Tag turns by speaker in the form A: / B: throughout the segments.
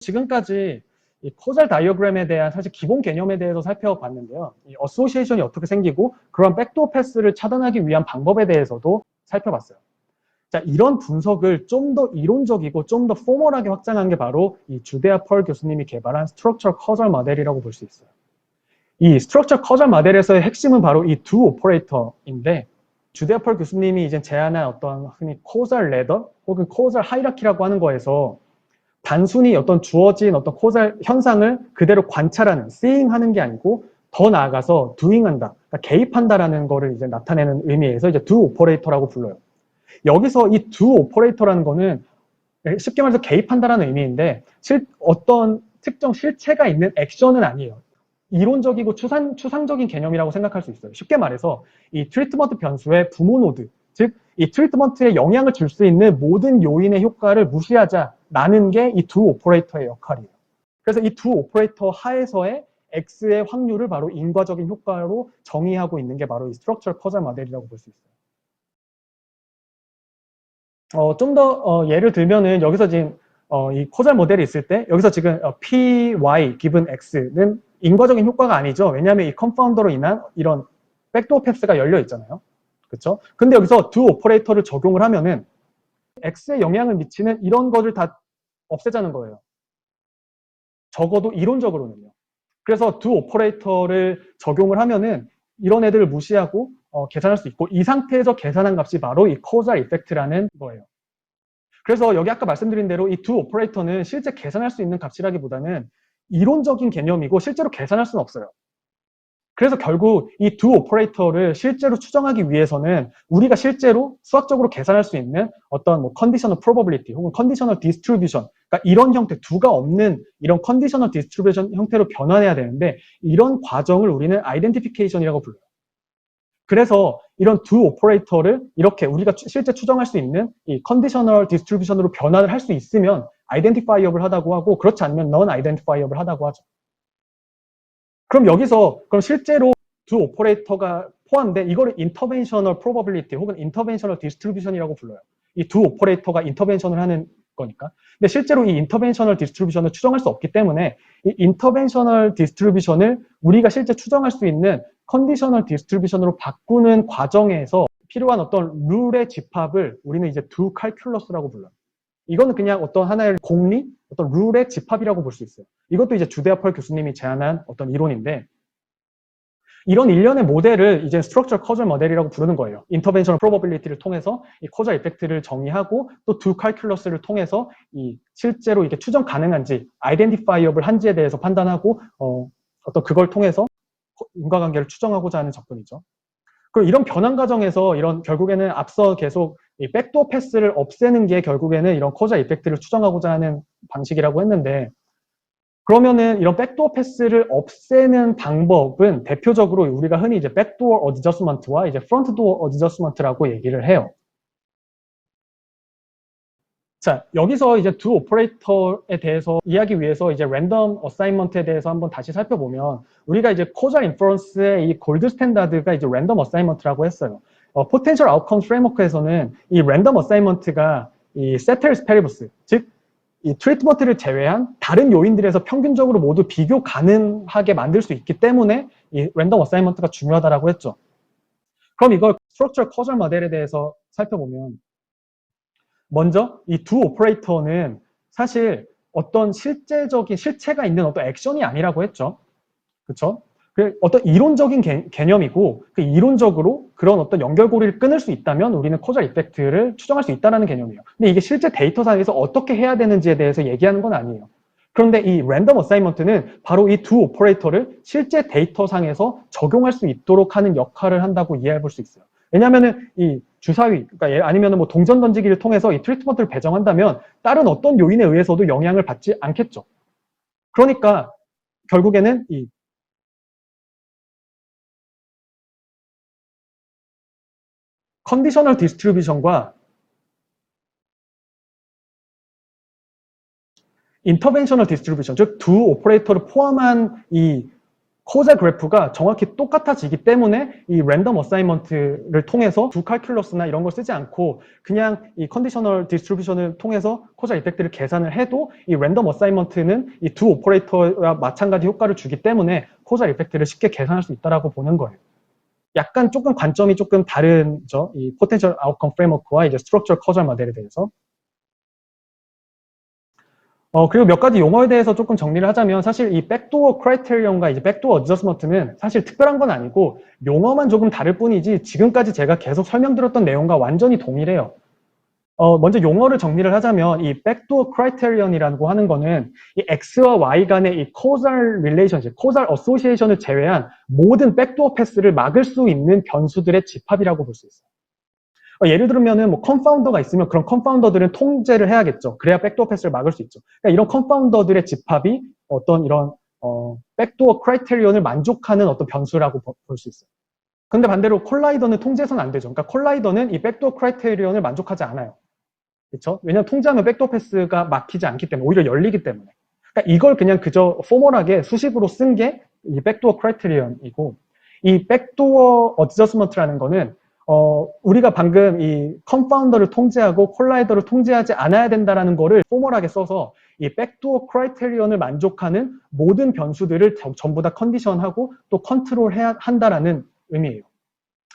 A: 지금까지 이 코잘 다이어그램에 대한 사실 기본 개념에 대해서 살펴봤는데요. 이 어소시에이션이 어떻게 생기고 그런 백도어 패스를 차단하기 위한 방법에 대해서도 살펴봤어요. 자, 이런 분석을 좀 더 이론적이고 좀 더 포멀하게 확장한 게 바로 이 주데아 펄 교수님이 개발한 스트럭처럴 커절 모델이라고 볼 수 있어요. 이 스트럭처럴 커절 모델에서의 핵심은 바로 이 두 오퍼레이터인데, 주데아 펄 교수님이 이제 제안한 어떤 흔히 코잘 레더 혹은 코잘 하이라키라고 하는 거에서 단순히 어떤 주어진 어떤 코잘 현상을 그대로 관찰하는, seeing하는 게 아니고 더 나아가서 doing한다, 그러니까 개입한다라는 거를 이제 나타내는 의미에서 이제 do 오퍼레이터라고 불러요. 여기서 이 do 오퍼레이터라는 거는 쉽게 말해서 개입한다라는 의미인데 어떤 특정 실체가 있는 액션은 아니에요. 이론적이고 추상적인 개념이라고 생각할 수 있어요. 쉽게 말해서 이 트리트먼트 변수의 부모 노드, 즉 이 트리트먼트에 영향을 줄 수 있는 모든 요인의 효과를 무시하자라는 게 이 do 오퍼레이터의 역할이에요. 그래서 이 do 오퍼레이터 하에서의 X의 확률을 바로 인과적인 효과로 정의하고 있는 게 바로 이 스트럭처럴 커절 모델이라고 볼 수 있어요. 좀 더 예를 들면은 여기서 지금 이 코잘 모델이 있을 때 여기서 지금 PY given X는 인과적인 효과가 아니죠. 왜냐하면 이 컨파운더로 인한 이런 백도어 패스가 열려 있잖아요. 그렇죠? 근데 여기서 do 오퍼레이터를 적용을 하면은 X에 영향을 미치는 이런 것을 다 없애자는 거예요. 적어도 이론적으로는요. 그래서 do 오퍼레이터를 적용을 하면은 이런 애들을 무시하고 계산할 수 있고, 이 상태에서 계산한 값이 바로 이 코잘 이펙트라는 거예요. 그래서 여기 아까 말씀드린 대로 이 do 오퍼레이터는 실제 계산할 수 있는 값이라기보다는 이론적인 개념이고 실제로 계산할 수는 없어요. 그래서 결국 이 do 오퍼레이터를 실제로 추정하기 위해서는 우리가 실제로 수학적으로 계산할 수 있는 어떤 뭐 conditional probability 혹은 conditional distribution, 그러니까 이런 형태, 두가 없는 이런 conditional distribution 형태로 변환해야 되는데, 이런 과정을 우리는 identification이라고 불러요. 그래서 이런 do 오퍼레이터를 이렇게 우리가 실제 추정할 수 있는 이 conditional distribution으로 변환을 할 수 있으면 identifiable 하다고 하고, 그렇지 않으면 non-identifiable 하다고 하죠. 그럼 여기서 그럼 실제로 do 오퍼레이터가 포함된 이거를 interventional probability 혹은 interventional distribution이라고 불러요. 이 do 오퍼레이터가 인터벤션을 하는 거니까. 근데 실제로 이 interventional distribution을 추정할 수 없기 때문에 이 interventional distribution을 우리가 실제 추정할 수 있는 conditional distribution으로 바꾸는 과정에서 필요한 어떤 룰의 집합을 우리는 이제 do calculus라고 불러요. 이거는 그냥 어떤 하나의 공리, 어떤 룰의 집합이라고 볼 수 있어요. 이것도 이제 주데아 펄 교수님이 제안한 어떤 이론인데, 이런 일련의 모델을 이제 스트럭처럴 커절 모델이라고 부르는 거예요. 인터벤셔널 프로버빌리티를 통해서 이 코저 이펙트를 정의하고, 또 두 칼큘러스를 통해서 이 실제로 이게 추정 가능한지, 아이덴티파이어블 한지에 대해서 판단하고 어떤 그걸 통해서 인과관계를 추정하고자 하는 접근이죠. 그리고 이런 변환 과정에서 이런 결국에는 앞서 계속 이 백도어 패스를 없애는 게 결국에는 이런 코저 이펙트를 추정하고자 하는 방식이라고 했는데, 그러면은 이런 백도어 패스를 없애는 방법은 대표적으로 우리가 흔히 이제 백도어 어드저스먼트와 이제 프론트 도어 어드저스먼트라고 얘기를 해요. 자, 여기서 이제 do 오퍼레이터에 대해서 이해하기 위해서 이제 랜덤 어사인먼트에 대해서 한번 다시 살펴보면, 우리가 이제 코잘 인퍼런스의 이 골드 스탠다드가 이제 랜덤 어사인먼트라고 했어요. 포텐셜 아웃컴 프레임워크에서는 이 랜덤 어사인먼트가 이 세테르스 페리부스, 즉 이 트리트먼트를 제외한 다른 요인들에서 평균적으로 모두 비교 가능하게 만들 수 있기 때문에 이 랜덤 어사인먼트가 중요하다고 했죠. 그럼 이걸 스트럭처럴 커절 모델에 대해서 살펴보면, 먼저 이 do 오퍼레이터는 사실 어떤 실제적인 실체가 있는 어떤 액션이 아니라고 했죠. 그렇죠? 어떤 이론적인 개념이고, 그 이론적으로 그런 어떤 연결고리를 끊을 수 있다면 우리는 코잘 이펙트를 추정할 수 있다는 개념이에요. 근데 이게 실제 데이터상에서 어떻게 해야 되는지에 대해서 얘기하는 건 아니에요. 그런데 이 랜덤 어사인먼트는 바로 이 do 오퍼레이터를 실제 데이터상에서 적용할 수 있도록 하는 역할을 한다고 이해해 볼 수 있어요. 왜냐하면은 이 주사위, 그러니까 아니면 뭐 동전 던지기를 통해서 이 트리트먼트를 배정한다면 다른 어떤 요인에 의해서도 영향을 받지 않겠죠. 그러니까 결국에는 이 컨디셔널 디스트리뷰션과 인터벤셔널 디스트리뷰션, 즉 두 오퍼레이터를 포함한 이 코자 그래프가 정확히 똑같아지기 때문에 이 랜덤 어사인먼트를 통해서 두 칼큘러스나 이런 걸 쓰지 않고 그냥 이 컨디셔널 디스트리뷰션을 통해서 코자 이펙트를 계산을 해도 이 랜덤 어사인먼트는 이 두 오퍼레이터와 마찬가지 효과를 주기 때문에 코자 이펙트를 쉽게 계산할 수 있다라고 보는 거예요. 약간 조금 관점이 조금 다른죠. 이 포텐셜 아웃컴 프레임워크와 이제 스트럭처 커절 모델에 대해서. 그리고 몇 가지 용어에 대해서 조금 정리를 하자면 사실 이 백도어 크라이테리언과 이제 백도어 어저스먼트는 사실 특별한 건 아니고 용어만 조금 다를 뿐이지 지금까지 제가 계속 설명드렸던 내용과 완전히 동일해요. 먼저 용어를 정리를 하자면 이 백도어 크라이테리언이라고 하는 거는 이 X와 Y 간의 이 causal relationship, causal association을 제외한 모든 백도어 패스를 막을 수 있는 변수들의 집합이라고 볼 수 있어요. 예를 들면은 뭐 컨파운더가 있으면 그런 컨파운더들은 통제를 해야겠죠. 그래야 백도어 패스를 막을 수 있죠. 그러니까 이런 컨파운더들의 집합이 어떤 이런 백도어 크라이테리언을 만족하는 어떤 변수라고 볼 수 있어요. 근데 반대로 콜라이더는 통제해서는 안 되죠. 그러니까 콜라이더는 이 백도어 크라이테리언을 만족하지 않아요. 그렇죠? 왜냐하면 통제하면 백도어 패스가 막히지 않기 때문에 오히려 열리기 때문에. 그러니까 이걸 그냥 그저 포멀하게 수식으로 쓴 게 이 백도어 크라이테리언이고 이 백도어 어저스먼트라는 거는 우리가 방금 이 컨파운더를 통제하고 콜라이더를 통제하지 않아야 된다라는 거를 포멀하게 써서 이 백도어 크라이테리언을 만족하는 모든 변수들을 전부 다 컨디션하고 또 컨트롤해야 한다라는 의미예요.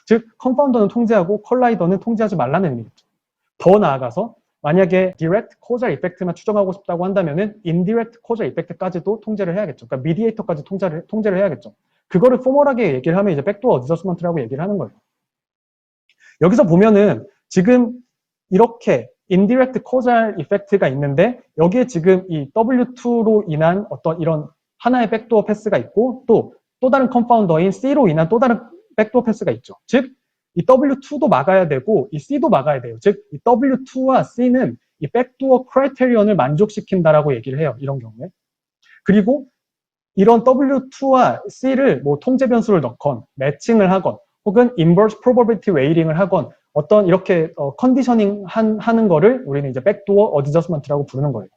A: 즉 컨파운더는 통제하고 콜라이더는 통제하지 말라는 의미겠죠. 더 나아가서 만약에 디렉트 코자 이펙트만 추정하고 싶다고 한다면은 인디렉트 코자 이펙트까지도 통제를 해야겠죠. 그러니까 미디에이터까지 통제를 해야겠죠. 그거를 포멀하게 얘기를 하면 이제 백도어 어저스먼트라고 얘기를 하는 거예요. 여기서 보면은 지금 이렇게 인디렉트 코잘 이펙트가 있는데 여기에 지금 이 W2로 인한 어떤 이런 하나의 백도어 패스가 있고 또 다른 컨파운더인 C로 인한 또 다른 백도어 패스가 있죠. 즉 이 W2도 막아야 되고 이 C도 막아야 돼요. 즉 이 W2와 C는 이 백도어 크라이테리언을 만족시킨다라고 얘기를 해요. 이런 경우에. 그리고 이런 W2와 C를 뭐 통제 변수를 넣건 매칭을 하건 혹은 inverse probability weighting을 하건 어떤 이렇게 컨디셔닝 하는 거를 우리는 이제 백도어 어드저스먼트라고 부르는 거예요.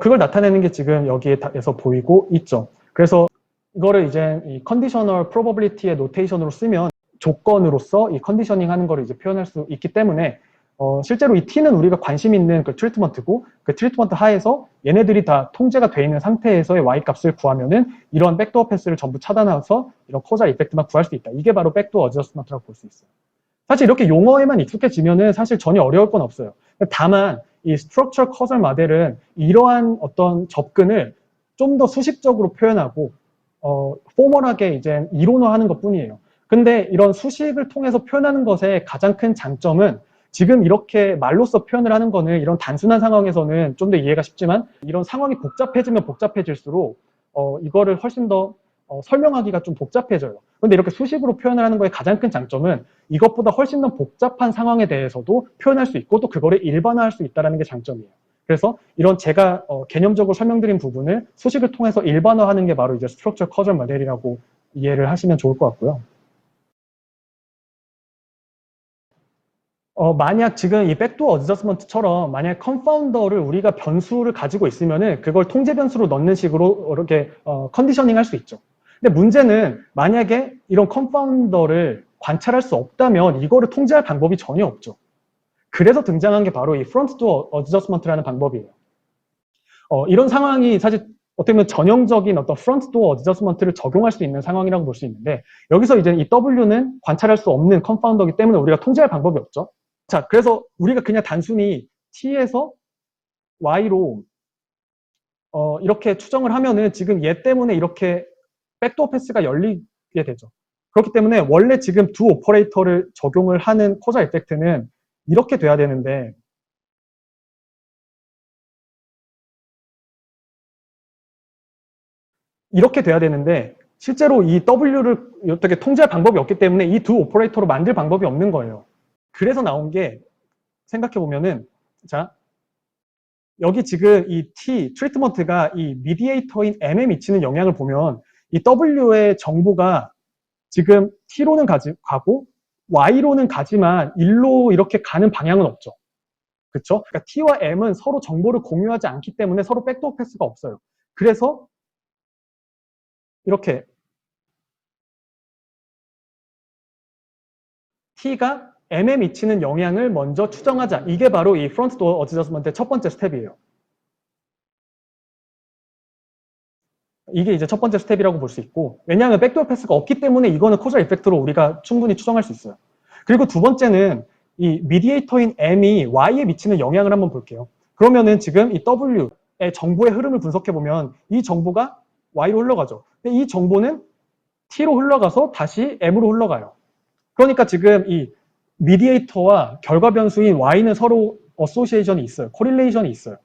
A: 그걸 나타내는 게 지금 여기에서 보이고 있죠. 그래서 이거를 이제 이 컨디셔널 프로버빌리티의 노테이션으로 쓰면 조건으로서 이 컨디셔닝 하는 거를 이제 표현할 수 있기 때문에 실제로 이 T는 우리가 관심 있는 그 트리트먼트고 그 트리트먼트 하에서 얘네들이 다 통제가 돼 있는 상태에서의 Y 값을 구하면은 이런 백도어 패스를 전부 차단해서 이런 코자 이펙트만 구할 수 있다. 이게 바로 백도어 어저스먼트라고 볼 수 있어요. 사실 이렇게 용어에만 익숙해지면은 사실 전혀 어려울 건 없어요. 다만 이 스트럭처 커설 모델은 이러한 어떤 접근을 좀 더 수식적으로 표현하고 포멀하게 이제 이론화하는 것뿐이에요. 근데 이런 수식을 통해서 표현하는 것의 가장 큰 장점은 지금 이렇게 말로써 표현을 하는 거는 이런 단순한 상황에서는 좀 더 이해가 쉽지만 이런 상황이 복잡해지면 복잡해질수록 이거를 훨씬 더 설명하기가 좀 복잡해져요. 근데 이렇게 수식으로 표현을 하는 거의 가장 큰 장점은 이것보다 훨씬 더 복잡한 상황에 대해서도 표현할 수 있고 또 그거를 일반화할 수 있다는 게 장점이에요. 그래서 이런 제가 개념적으로 설명드린 부분을 수식을 통해서 일반화하는 게 바로 이제 스트럭처 커절 모델이라고 이해를 하시면 좋을 것 같고요. 만약 지금 이 백도어 어저스먼트처럼 만약 컨파운더를 우리가 변수를 가지고 있으면은 그걸 통제 변수로 넣는 식으로 이렇게 컨디셔닝 할 수 있죠. 근데 문제는 만약에 이런 컨파운더를 관찰할 수 없다면 이거를 통제할 방법이 전혀 없죠. 그래서 등장한 게 바로 이 프론트 도어 어저스먼트라는 방법이에요. 이런 상황이 사실 어떻게 보면 전형적인 어떤 프론트 도어 어저스먼트를 적용할 수 있는 상황이라고 볼 수 있는데 여기서 이제 이 W는 관찰할 수 없는 컨파운더이기 때문에 우리가 통제할 방법이 없죠. 자, 그래서 우리가 그냥 단순히 T에서 Y로 이렇게 추정을 하면은 지금 얘 때문에 이렇게 백도어 패스가 열리게 되죠. 그렇기 때문에 원래 지금 두 오퍼레이터를 적용을 하는 코자 이펙트는 이렇게 돼야 되는데 실제로 이 W를 어떻게 통제할 방법이 없기 때문에 이 두 오퍼레이터로 만들 방법이 없는 거예요. 그래서 나온 게 생각해보면은 자 여기 지금 이 T, 트리트먼트가 이 미디에이터인 M에 미치는 영향을 보면 이 W의 정보가 지금 T로는 가고 Y로는 가지만 1로 이렇게 가는 방향은 없죠. 그렇죠? 그러니까 T와 M은 서로 정보를 공유하지 않기 때문에 서로 백도어 패스가 없어요. 그래서 이렇게 T가 M에 미치는 영향을 먼저 추정하자. 이게 바로 이 프론트 도어 어드저스먼트의 첫 번째 스텝이에요. 이게 이제 첫 번째 스텝이라고 볼 수 있고, 왜냐하면 백도어 패스가 없기 때문에 이거는 코절 이펙트로 우리가 충분히 추정할 수 있어요. 그리고 두 번째는 이 미디에이터인 M이 Y에 미치는 영향을 한번 볼게요. 그러면은 지금 이 W의 정보의 흐름을 분석해 보면 이 정보가 Y로 흘러가죠. 근데 이 정보는 T로 흘러가서 다시 M으로 흘러가요. 그러니까 지금 이 미디에이터와 결과 변수인 Y는 서로 어소시에이션이 있어요. 코릴레이션이 있어요.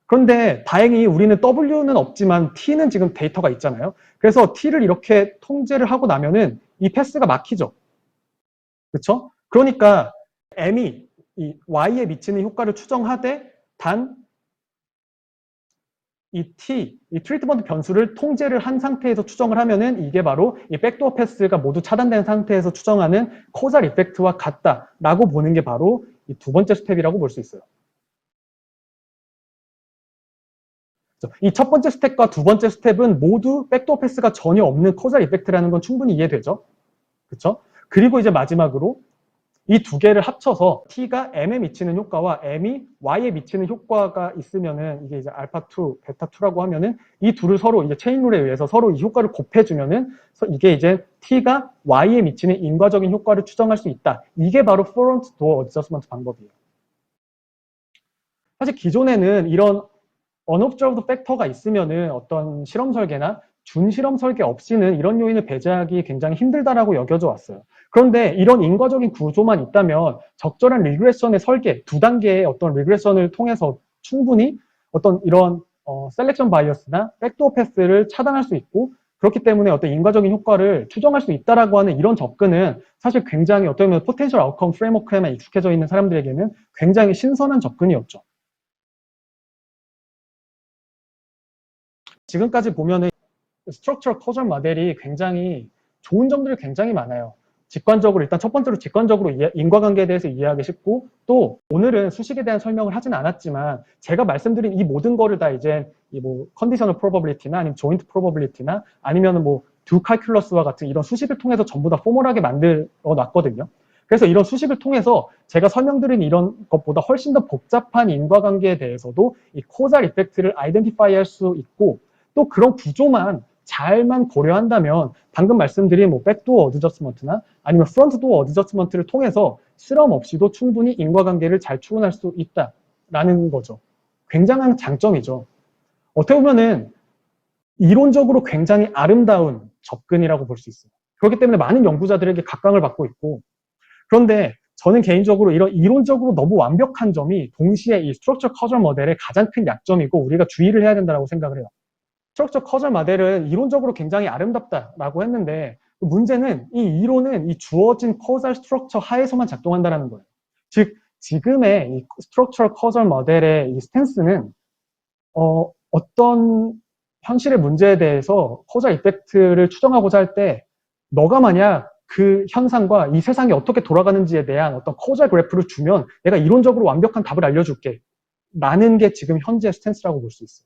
A: 그런데 다행히 우리는 W는 없지만 T는 지금 데이터가 있잖아요. 그래서 T를 이렇게 통제를 하고 나면은 이 패스가 막히죠. 그렇죠? 그러니까 M이 이 Y에 미치는 효과를 추정하되 단 이 T, 이 트리트먼트 변수를 통제를 한 상태에서 추정을 하면은 이게 바로 이 백도어 패스가 모두 차단된 상태에서 추정하는 코잘 이펙트와 같다라고 보는 게 바로 이 두 번째 스텝이라고 볼 수 있어요. 이 첫 번째 스텝과 두 번째 스텝은 모두 백도어 패스가 전혀 없는 코잘 이펙트라는 건 충분히 이해되죠? 그렇죠? 그리고 이제 마지막으로 이 두 개를 합쳐서 T가 M에 미치는 효과와 M이 Y에 미치는 효과가 있으면은 이게 이제 알파2, 베타2라고 하면은 이 둘을 서로 이제 체인룰에 의해서 서로 이 효과를 곱해주면은 이게 이제 T가 Y에 미치는 인과적인 효과를 추정할 수 있다. 이게 바로 프론트 도어 어저스먼트 방법이에요. 사실 기존에는 이런 unobserved 팩터가 있으면은 어떤 실험 설계나 준실험 설계 없이는 이런 요인을 배제하기 굉장히 힘들다라고 여겨져 왔어요. 그런데 이런 인과적인 구조만 있다면 적절한 리그레션의 설계, 두 단계의 어떤 리그레션을 통해서 충분히 어떤 이런 셀렉션 바이어스나 백도어 패스를 차단할 수 있고 그렇기 때문에 어떤 인과적인 효과를 추정할 수 있다라고 하는 이런 접근은 사실 굉장히 어떻게 보면 포텐셜 아웃컴 프레임워크에만 익숙해져 있는 사람들에게는 굉장히 신선한 접근이었죠. 지금까지 보면은 스트럭처럴 커전 모델이 굉장히 좋은 점들이 굉장히 많아요. 직관적으로 일단 첫 번째로 직관적으로 인과관계에 대해서 이해하기 쉽고 또 오늘은 수식에 대한 설명을 하진 않았지만 제가 말씀드린 이 모든 거를 다 이제 이 컨디셔널 프로버빌리티나 아니면 조인트 프로버빌리티나 아니면은 두 칼큘러스와 같은 이런 수식을 통해서 전부 다 포멀하게 만들어 놨거든요. 그래서 이런 수식을 통해서 제가 설명드린 이런 것보다 훨씬 더 복잡한 인과관계에 대해서도 이 코잘 이펙트를 아이덴티파이 할 수 있고 또 그런 구조만 잘만 고려한다면 방금 말씀드린 백도어 어드저스먼트나 아니면 프론트 도어 어드저스먼트를 통해서 실험 없이도 충분히 인과관계를 잘 추론할 수 있다라는 거죠. 굉장한 장점이죠. 어떻게 보면은 이론적으로 굉장히 아름다운 접근이라고 볼 수 있어요. 그렇기 때문에 많은 연구자들에게 각광을 받고 있고 그런데 저는 개인적으로 이런 이론적으로 너무 완벽한 점이 동시에 이 스트럭처 커저 모델의 가장 큰 약점이고 우리가 주의를 해야 된다고 생각을 해요. 스트럭처 커절 모델은 이론적으로 굉장히 아름답다라고 했는데 문제는 이 이론은 이 주어진 커절 스트럭처 하에서만 작동한다는 거예요. 즉 지금의 이 스트럭처 커절 모델의 이 스탠스는 어떤 현실의 문제에 대해서 커절 이펙트를 추정하고자 할 때 너가 만약 그 현상과 이 세상이 어떻게 돌아가는지에 대한 어떤 커절 그래프를 주면 내가 이론적으로 완벽한 답을 알려줄게 라는 게 지금 현재 스탠스라고 볼 수 있어요.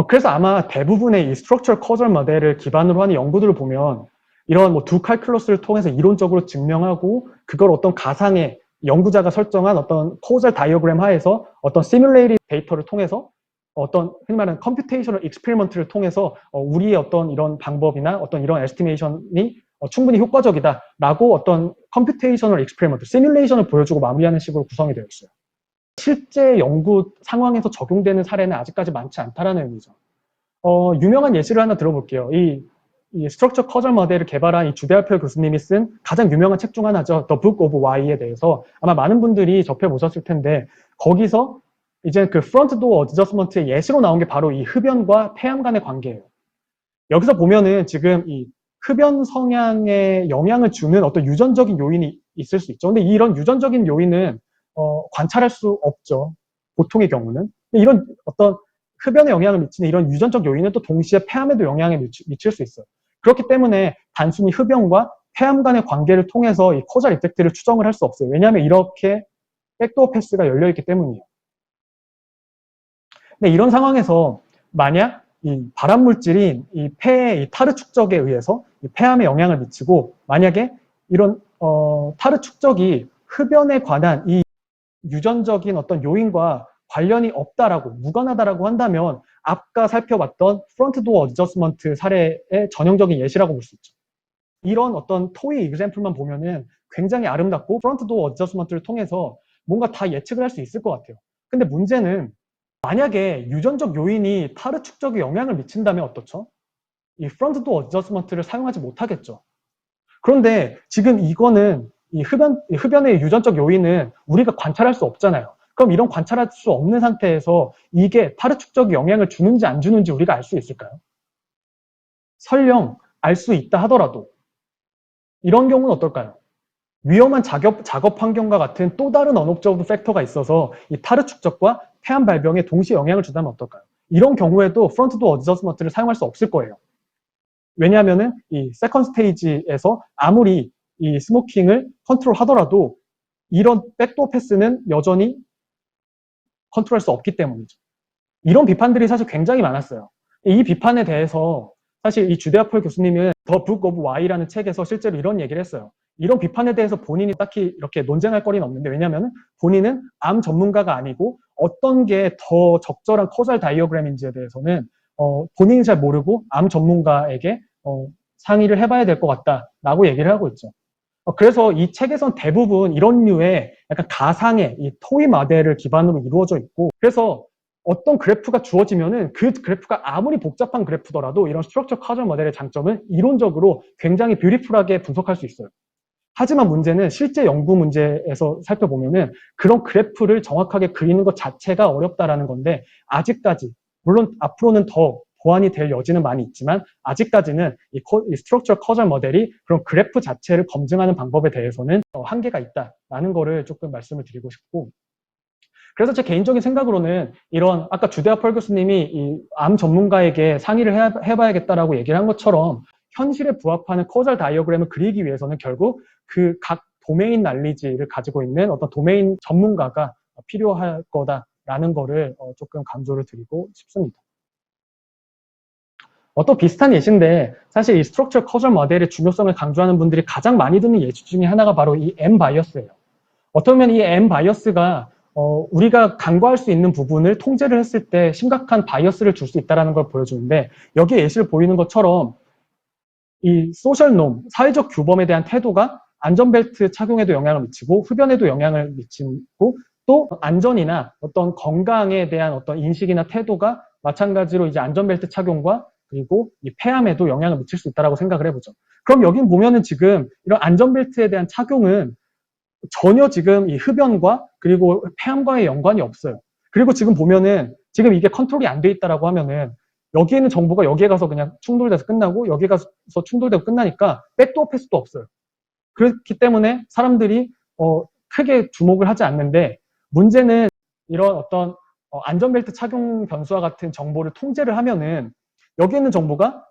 A: 그래서 아마 대부분의 이 스트럭처럴 커절 모델을 기반으로 하는 연구들을 보면 이런 두 칼큘러스를 통해서 이론적으로 증명하고 그걸 어떤 가상의 연구자가 설정한 어떤 코절 다이어그램 하에서 어떤 시뮬레이티브 데이터를 통해서 어떤 흔히 말하는 컴퓨테이셔널 익스페리먼트를 통해서 우리의 어떤 이런 방법이나 어떤 이런 에스티메이션이 충분히 효과적이다라고 어떤 컴퓨테이셔널 익스페리먼트, 시뮬레이션을 보여주고 마무리하는 식으로 구성이 되어 있어요. 실제 연구 상황에서 적용되는 사례는 아직까지 많지 않다라는 의미죠. 유명한 예시를 하나 들어볼게요. 이 스트럭처 커절 모델을 개발한 이 주베알펠 교수님이 쓴 가장 유명한 책 중 하나죠. The Book of Why에 대해서 아마 많은 분들이 접해보셨을 텐데 거기서 이제 그 프론트 도어 어드저스먼트의 예시로 나온 게 바로 이 흡연과 폐암 간의 관계예요. 여기서 보면은 지금 이 흡연 성향에 영향을 주는 어떤 유전적인 요인이 있을 수 있죠. 근데 이런 유전적인 요인은 관찰할 수 없죠. 보통의 경우는. 이런 어떤 흡연에 영향을 미치는 이런 유전적 요인은 또 동시에 폐암에도 영향을 미칠 수 있어요. 그렇기 때문에 단순히 흡연과 폐암 간의 관계를 통해서 이 코잘 이펙트를 추정을 할 수 없어요. 왜냐하면 이렇게 백도어 패스가 열려있기 때문이에요. 근데 이런 상황에서 만약 이 발암 물질인 이 폐의 이 타르 축적에 의해서 이 폐암에 영향을 미치고, 만약에 이런 타르 축적이 흡연에 관한 이 유전적인 어떤 요인과 관련이 없다라고, 무관하다라고 한다면 아까 살펴봤던 프론트 도어 어저스먼트 사례의 전형적인 예시라고 볼 수 있죠. 이런 어떤 토이 example만 보면은 굉장히 아름답고 프론트 도어 어저스먼트를 통해서 뭔가 다 예측을 할 수 있을 것 같아요. 근데 문제는 만약에 유전적 요인이 타르 축적에 영향을 미친다면 어떻죠? 이 프론트 도어 어저스먼트를 사용하지 못하겠죠. 그런데 지금 이거는 이 흡연의 유전적 요인은 우리가 관찰할 수 없잖아요. 그럼 이런 관찰할 수 없는 상태에서 이게 타르 축적에 영향을 주는지 안 주는지 우리가 알 수 있을까요? 설령 알 수 있다 하더라도 이런 경우는 어떨까요? 위험한 작업 환경과 같은 또 다른 언옵저브 팩터가 있어서 이 타르 축적과 폐암 발병에 동시에 영향을 준다면 어떨까요? 이런 경우에도 프론트 도어 어저스먼트를 사용할 수 없을 거예요. 왜냐하면은 이 세컨 스테이지에서 아무리 이 스모킹을 컨트롤 하더라도 이런 백도어 패스는 여전히 컨트롤할 수 없기 때문이죠. 이런 비판들이 사실 굉장히 많았어요. 이 비판에 대해서 사실 이 주데아 폴 교수님은 더 북 오브 와이라는 책에서 실제로 이런 얘기를 했어요. 이런 비판에 대해서 본인이 딱히 이렇게 논쟁할 거리는 없는데, 왜냐하면 본인은 암 전문가가 아니고 어떤 게 더 적절한 커널 다이어그램인지에 대해서는 본인이 잘 모르고 암 전문가에게 상의를 해봐야 될 것 같다라고 얘기를 하고 있죠. 그래서 이 책에선 대부분 이런 류의 약간 가상의 이 토이 모델을 기반으로 이루어져 있고, 그래서 어떤 그래프가 주어지면은 그 그래프가 아무리 복잡한 그래프더라도 이런 스트럭처 카저 모델의 장점은 이론적으로 굉장히 뷰티풀하게 분석할 수 있어요. 하지만 문제는 실제 연구 문제에서 살펴보면은 그런 그래프를 정확하게 그리는 것 자체가 어렵다라는 건데, 아직까지 물론 앞으로는 더 보완이 될 여지는 많이 있지만 아직까지는 이 스트럭처 커절 모델이 그런 그래프 자체를 검증하는 방법에 대해서는 한계가 있다라는 거를 조금 말씀을 드리고 싶고, 그래서 제 개인적인 생각으로는 이런 아까 주데아 펄 교수님이 이 암 전문가에게 상의를 해봐야겠다라고 얘기를 한 것처럼 현실에 부합하는 커절 다이어그램을 그리기 위해서는 결국 그 각 도메인 난리지를 가지고 있는 어떤 도메인 전문가가 필요할 거다라는 거를 조금 강조를 드리고 싶습니다. 또 비슷한 예시인데, 사실 이 스트럭처 커절 모델의 중요성을 강조하는 분들이 가장 많이 듣는 예시 중에 하나가 바로 이 M 바이어스예요. 어떻게 보면 이 M 바이어스가 우리가 간과할 수 있는 부분을 통제를 했을 때 심각한 바이어스를 줄 수 있다는 걸 보여주는데, 여기에 예시를 보이는 것처럼 이 소셜 놈, 사회적 규범에 대한 태도가 안전벨트 착용에도 영향을 미치고 흡연에도 영향을 미치고, 또 안전이나 어떤 건강에 대한 어떤 인식이나 태도가 마찬가지로 이제 안전벨트 착용과 그리고 이 폐암에도 영향을 미칠 수 있다고 생각을 해보죠. 그럼 여긴 보면은 지금 이런 안전벨트에 대한 착용은 전혀 지금 이 흡연과 그리고 폐암과의 연관이 없어요. 그리고 지금 보면은 지금 이게 컨트롤이 안 돼 있다라고 하면은 여기에 있는 정보가 여기에 가서 그냥 충돌돼서 끝나고 여기에 가서 충돌되고 끝나니까 백도어 패스도 없어요. 그렇기 때문에 사람들이 크게 주목을 하지 않는데, 문제는 이런 어떤 안전벨트 착용 변수와 같은 정보를 통제를 하면은 여기 있는 정보가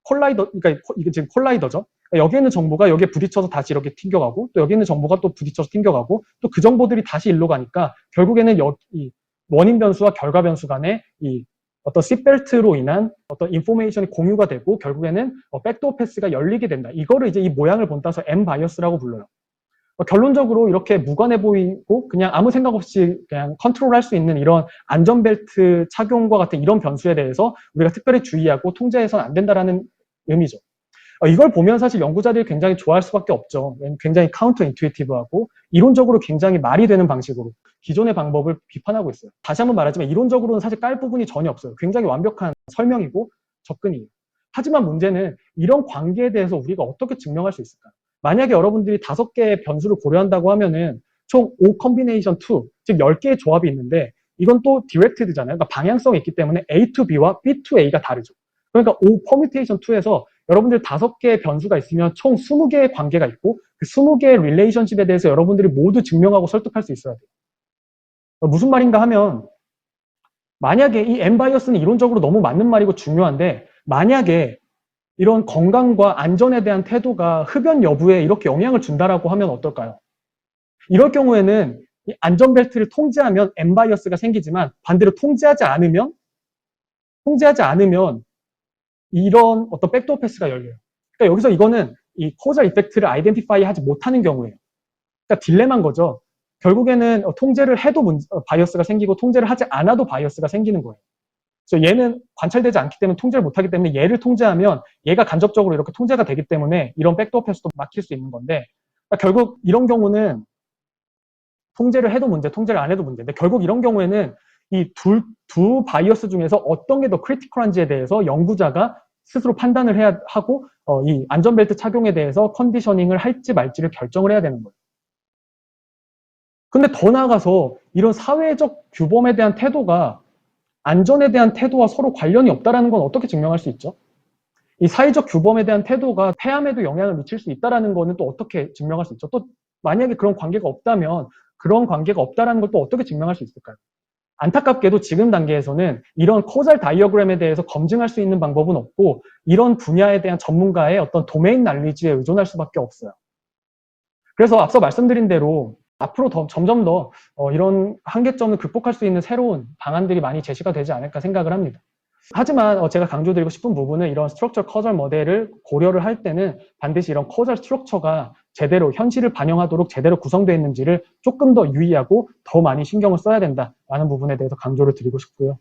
A: 콜라이더, 그러니까 이게 지금 콜라이더죠. 그러니까 여기 있는 정보가 여기에 부딪혀서 다시 이렇게 튕겨가고, 또 여기 있는 정보가 또 부딪혀서 튕겨가고, 또 그 정보들이 다시 일로 가니까 결국에는 이 원인 변수와 결과 변수 간에 이 어떤 싯벨트로 인한 어떤 인포메이션이 공유가 되고 결국에는 백도어 패스가 열리게 된다. 이거를 이제 이 모양을 본따서 M 바이어스라고 불러요. 결론적으로 이렇게 무관해 보이고 그냥 아무 생각 없이 그냥 컨트롤할 수 있는 이런 안전벨트 착용과 같은 이런 변수에 대해서 우리가 특별히 주의하고 통제해서는 안 된다라는 의미죠. 이걸 보면 사실 연구자들이 굉장히 좋아할 수밖에 없죠. 굉장히 카운터 인투이티브하고 이론적으로 굉장히 말이 되는 방식으로 기존의 방법을 비판하고 있어요. 다시 한번 말하지만 이론적으로는 사실 깔 부분이 전혀 없어요. 굉장히 완벽한 설명이고 접근이에요. 하지만 문제는 이런 관계에 대해서 우리가 어떻게 증명할 수 있을까? 만약에 여러분들이 5개의 변수를 고려한다고 하면은 총 5 컨비네이션 2, 즉 10개의 조합이 있는데, 이건 또 디렉티드잖아요. 그러니까 방향성이 있기 때문에 A to B와 B to A가 다르죠. 그러니까 5 퍼뮤테이션 2에서 여러분들 5개의 변수가 있으면 총 20개의 관계가 있고, 그 20개의 릴레이션십에 대해서 여러분들이 모두 증명하고 설득할 수 있어야 돼요. 무슨 말인가 하면, 만약에 이 M 바이어스는 이론적으로 너무 맞는 말이고 중요한데, 만약에 이런 건강과 안전에 대한 태도가 흡연 여부에 이렇게 영향을 준다라고 하면 어떨까요? 이럴 경우에는 이 안전벨트를 통제하면 M 바이어스가 생기지만 반대로 통제하지 않으면 통제하지 않으면 이런 어떤 백도어 패스가 열려요. 그러니까 여기서 이거는 이 코자 이펙트를 아이덴티파이 하지 못하는 경우예요. 그러니까 딜레마인 거죠. 결국에는 통제를 해도 바이어스가 생기고 통제를 하지 않아도 바이어스가 생기는 거예요. 그래서 얘는 관찰되지 않기 때문에 통제를 못하기 때문에 얘를 통제하면 얘가 간접적으로 이렇게 통제가 되기 때문에 이런 백도어 패스도 막힐 수 있는 건데, 그러니까 결국 이런 경우는 통제를 해도 문제, 통제를 안 해도 문제인데, 결국 이런 경우에는 이 두 바이어스 중에서 어떤 게 더 크리티컬한지에 대해서 연구자가 스스로 판단을 해야 하고 이 안전벨트 착용에 대해서 컨디셔닝을 할지 말지를 결정을 해야 되는 거예요. 근데 더 나아가서 이런 사회적 규범에 대한 태도가 안전에 대한 태도와 서로 관련이 없다는 건 어떻게 증명할 수 있죠? 이 사회적 규범에 대한 태도가 폐암에도 영향을 미칠 수 있다는 거는 또 어떻게 증명할 수 있죠? 또 만약에 그런 관계가 없다면 그런 관계가 없다는 걸 또 어떻게 증명할 수 있을까요? 안타깝게도 지금 단계에서는 이런 코잘 다이어그램에 대해서 검증할 수 있는 방법은 없고 이런 분야에 대한 전문가의 어떤 도메인 날리지에 의존할 수밖에 없어요. 그래서 앞서 말씀드린 대로 앞으로 점점 더 이런 한계점을 극복할 수 있는 새로운 방안들이 많이 제시가 되지 않을까 생각을 합니다. 하지만 제가 강조드리고 싶은 부분은 이런 스트럭처 커절 모델을 고려를 할 때는 반드시 이런 커절 스트럭처가 제대로 현실을 반영하도록 제대로 구성되어 있는지를 조금 더 유의하고 더 많이 신경을 써야 된다라는 부분에 대해서 강조를 드리고 싶고요.